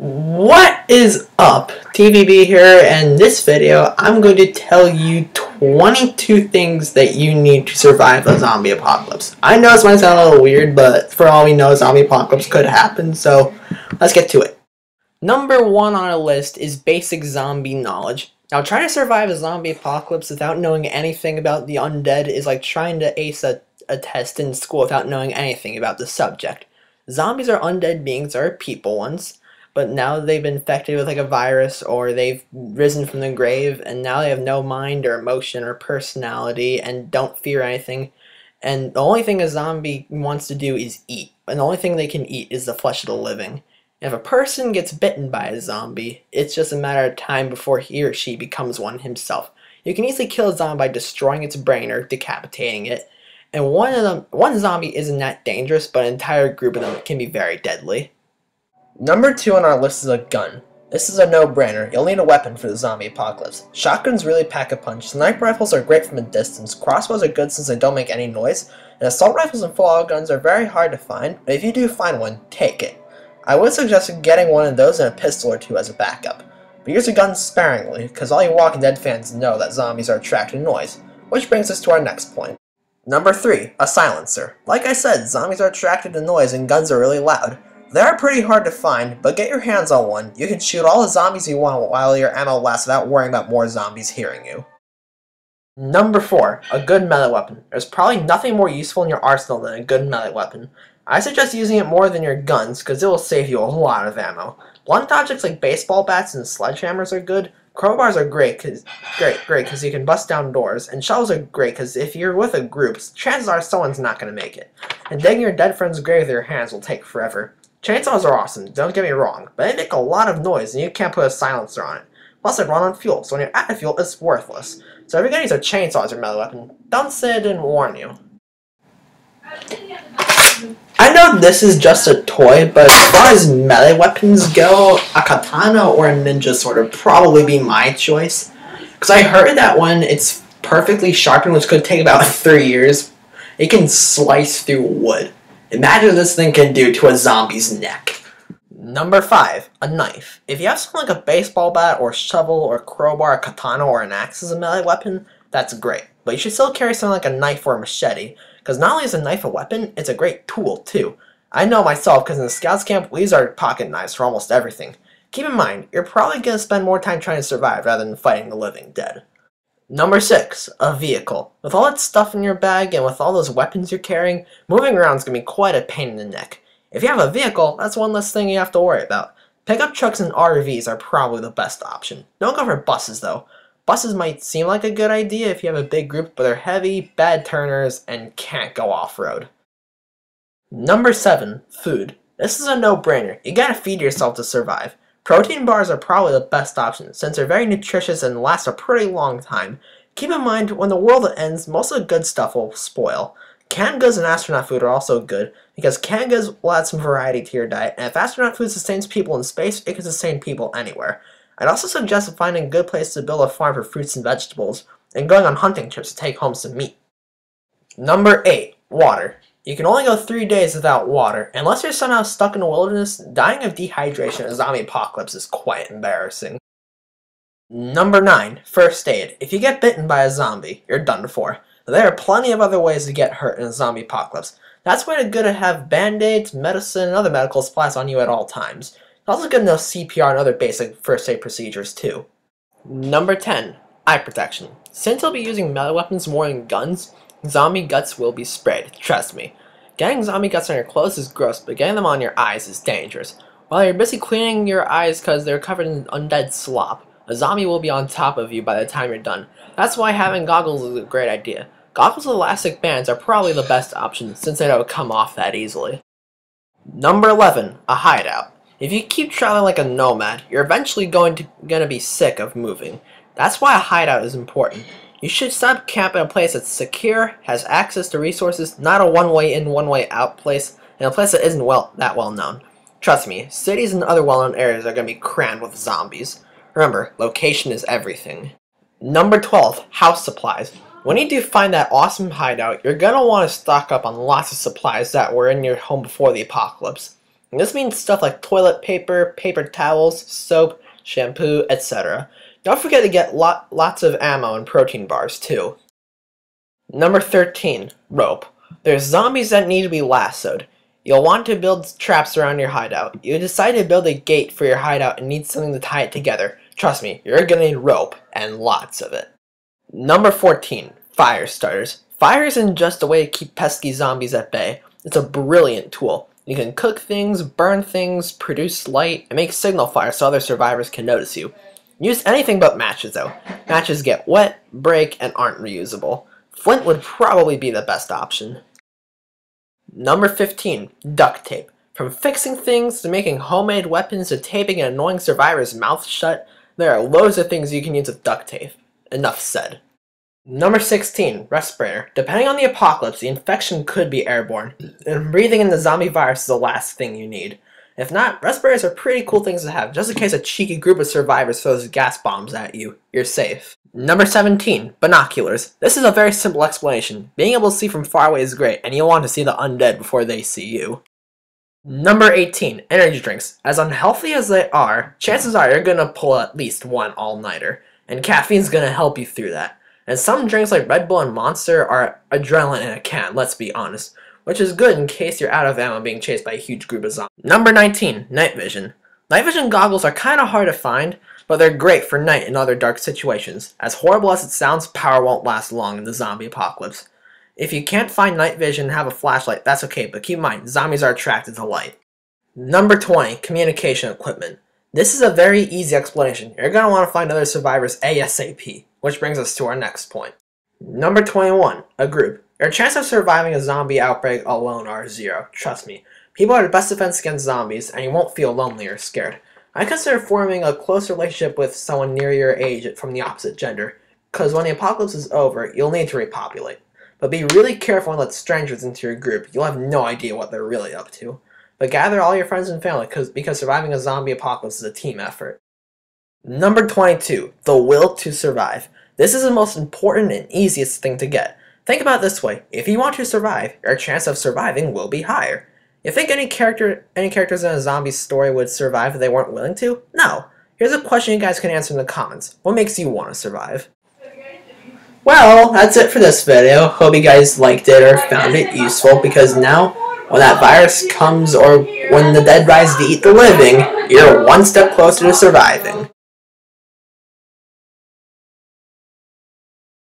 What is up? TVB here, and in this video I'm going to tell you 22 things that you need to survive a zombie apocalypse. I know this might sound a little weird, but for all we know, a zombie apocalypse could happen, so let's get to it. Number 1 on our list is basic zombie knowledge. Now, trying to survive a zombie apocalypse without knowing anything about the undead is like trying to ace a test in school without knowing anything about the subject. Zombies are undead beings, or people ones. But now they've been infected with like a virus, or they've risen from the grave, and now they have no mind or emotion or personality and don't fear anything. And the only thing a zombie wants to do is eat. And the only thing they can eat is the flesh of the living. And if a person gets bitten by a zombie, it's just a matter of time before he or she becomes one himself. You can easily kill a zombie by destroying its brain or decapitating it. And one zombie isn't that dangerous, but an entire group of them can be very deadly. Number 2 on our list is a gun. This is a no-brainer. You'll need a weapon for the zombie apocalypse. Shotguns really pack a punch. Sniper rifles are great from a distance. Crossbows are good since they don't make any noise. And assault rifles and full-auto guns are very hard to find, but if you do find one, take it. I would suggest getting one of those and a pistol or two as a backup. But use your guns sparingly, because all you Walking Dead fans know that zombies are attracted to noise. Which brings us to our next point. Number 3, a silencer. Like I said, zombies are attracted to noise and guns are really loud. They are pretty hard to find, but get your hands on one. You can shoot all the zombies you want while your ammo lasts without worrying about more zombies hearing you. Number 4, a good melee weapon. There's probably nothing more useful in your arsenal than a good melee weapon. I suggest using it more than your guns, because it will save you a lot of ammo. Blunt objects like baseball bats and sledgehammers are good. Crowbars are great because you can bust down doors, and shovels are great because if you're with a group, chances are someone's not going to make it. And digging your dead friend's grave with your hands will take forever. Chainsaws are awesome, don't get me wrong, but they make a lot of noise and you can't put a silencer on it. Plus they run on fuel, so when you're out of fuel, it's worthless. So if you're going to use a chainsaw as your melee weapon, don't say I didn't warn you. I know this is just a toy, but as far as melee weapons go, a katana or a ninja sword would probably be my choice. Because I heard that when it's perfectly sharpened, which could take about 3 years, it can slice through wood. Imagine what this thing can do to a zombie's neck. Number 5, a knife. If you have something like a baseball bat or shovel or crowbar, a katana or an axe as a melee weapon, that's great. But you should still carry something like a knife or a machete, because not only is a knife a weapon, it's a great tool too. I know myself, because in the scouts camp, we use our pocket knives for almost everything. Keep in mind, you're probably going to spend more time trying to survive rather than fighting the living dead. Number 6, a vehicle. With all that stuff in your bag and with all those weapons you're carrying, moving around is going to be quite a pain in the neck. If you have a vehicle, that's one less thing you have to worry about. Pickup trucks and RVs are probably the best option. Don't go for buses though. Buses might seem like a good idea if you have a big group, but they're heavy, bad turners, and can't go off-road. Number 7, food. This is a no-brainer. You gotta feed yourself to survive. Protein bars are probably the best option, since they're very nutritious and last a pretty long time. Keep in mind, when the world ends, most of the good stuff will spoil. Canned goods and astronaut food are also good, because canned goods will add some variety to your diet, and if astronaut food sustains people in space, it can sustain people anywhere. I'd also suggest finding a good place to build a farm for fruits and vegetables, and going on hunting trips to take home some meat. Number 8, water. You can only go 3 days without water. Unless you're somehow stuck in the wilderness, dying of dehydration in a zombie apocalypse is quite embarrassing. Number 9, first aid. If you get bitten by a zombie, you're done for. There are plenty of other ways to get hurt in a zombie apocalypse. That's why it's good to have band-aids, medicine, and other medical supplies on you at all times. It's also good to know CPR and other basic first aid procedures too. Number 10, eye protection. Since you'll be using melee weapons more than guns, zombie guts will be sprayed, trust me. Getting zombie guts on your clothes is gross, but getting them on your eyes is dangerous. While you're busy cleaning your eyes because they're covered in undead slop, a zombie will be on top of you by the time you're done. That's why having goggles is a great idea. Goggles with elastic bands are probably the best option since they don't come off that easily. Number 11, a hideout. If you keep traveling like a nomad, you're eventually going to be sick of moving. That's why a hideout is important. You should set up camp in a place that's secure, has access to resources, not a one-way in, one-way out place, and a place that isn't that well known. Trust me, cities and other well-known areas are going to be crammed with zombies. Remember, location is everything. Number 12, house supplies. When you do find that awesome hideout, you're going to want to stock up on lots of supplies that were in your home before the apocalypse. And this means stuff like toilet paper, paper towels, soap, shampoo, etc. Don't forget to get lots of ammo and protein bars too. Number 13. Rope. There's zombies that need to be lassoed. You'll want to build traps around your hideout. You decide to build a gate for your hideout and need something to tie it together. Trust me, you're gonna need rope, and lots of it. Number 14. Fire starters. Fire isn't just a way to keep pesky zombies at bay. It's a brilliant tool. You can cook things, burn things, produce light, and make signal fire so other survivors can notice you. Use anything but matches though. Matches get wet, break, and aren't reusable. Flint would probably be the best option. Number 15. Duct tape. From fixing things to making homemade weapons to taping an annoying survivor's mouth shut, there are loads of things you can use with duct tape. Enough said. Number 16. Respirator. Depending on the apocalypse, the infection could be airborne, and breathing in the zombie virus is the last thing you need. If not, respirators are pretty cool things to have, just in case a cheeky group of survivors throws gas bombs at you. You're safe. Number 17. Binoculars. This is a very simple explanation. Being able to see from far away is great, and you'll want to see the undead before they see you. Number 18. Energy drinks. As unhealthy as they are, chances are you're gonna pull at least one all-nighter, and caffeine's gonna help you through that. And some drinks like Red Bull and Monster are adrenaline in a can, let's be honest, which is good in case you're out of ammo being chased by a huge group of zombies. Number 19. Night vision. Night vision goggles are kinda hard to find, but they're great for night and other dark situations. As horrible as it sounds, power won't last long in the zombie apocalypse. If you can't find night vision and have a flashlight, that's okay, but keep in mind, zombies are attracted to light. Number 20. Communication equipment. This is a very easy explanation. You're going to want to find other survivors ASAP, which brings us to our next point. Number 21. A group. Your chance of surviving a zombie outbreak alone are 0. Trust me. People are the best defense against zombies, and you won't feel lonely or scared. I consider forming a close relationship with someone near your age from the opposite gender, because when the apocalypse is over, you'll need to repopulate. But be really careful and let strangers into your group. You'll have no idea what they're really up to. But gather all your friends and family because surviving a zombie apocalypse is a team effort. Number 22. The will to survive. This is the most important and easiest thing to get. Think about it this way. If you want to survive, your chance of surviving will be higher. You think any characters in a zombie story would survive if they weren't willing to? No. Here's a question you guys can answer in the comments. What makes you want to survive? Well, that's it for this video. Hope you guys liked it or found it useful, because now, when that virus comes or when the dead rise to eat the living, you're one step closer to surviving.